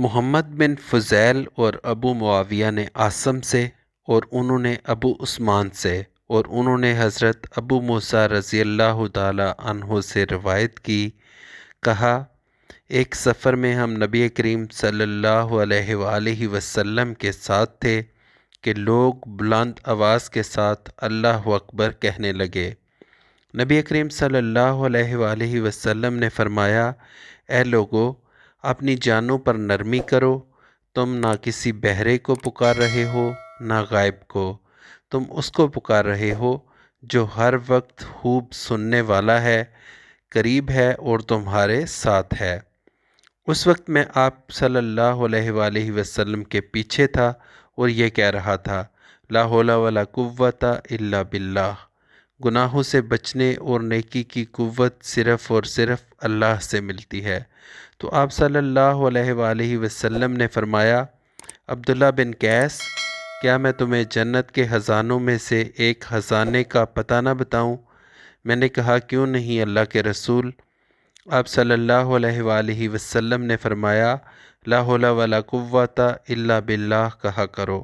محمد بن فضیل اور ابو معاویہ نے عاصم سے اور انہوں نے ابو عثمان سے اور انہوں نے حضرت ابو موسیٰ رضی اللہ تعالی عنہ سے روایت کی، کہا ایک سفر میں ہم نبی کریم صلی اللہ علیہ وآلہ وسلم کے ساتھ تھے کہ لوگ بلند آواز کے ساتھ اللہ اکبر کہنے لگے۔ نبی کریم صلی اللہ علیہ وآلہ وسلم نے فرمایا، اے لوگو، اپنی جانوں پر نرمی کرو، تم نہ کسی بہرے کو پکار رہے ہو نہ غائب کو، تم اس کو پکار رہے ہو جو ہر وقت خوب سننے والا ہے، قریب ہے اور تمہارے ساتھ ہے۔ اس وقت میں آپ صلی اللہ علیہ وآلہ وسلم کے پیچھے تھا اور یہ کہہ رہا تھا، لا حول ولا قوت الا باللہ، گناہوں سے بچنے اور نیکی کی قوت صرف اور صرف اللہ سے ملتی ہے۔ تو آپ صلی اللہ علیہ وآلہ وسلم نے فرمایا، عبداللہ بن قیس، کیا میں تمہیں جنت کے خزانوں میں سے ایک خزانے کا پتہ نہ بتاؤں؟ میں نے کہا، کیوں نہیں اللہ کے رسول؟ آپ صلی اللہ علیہ وآلہ وسلم نے فرمایا، لا حول ولا قوت الا باللہ کہا کرو۔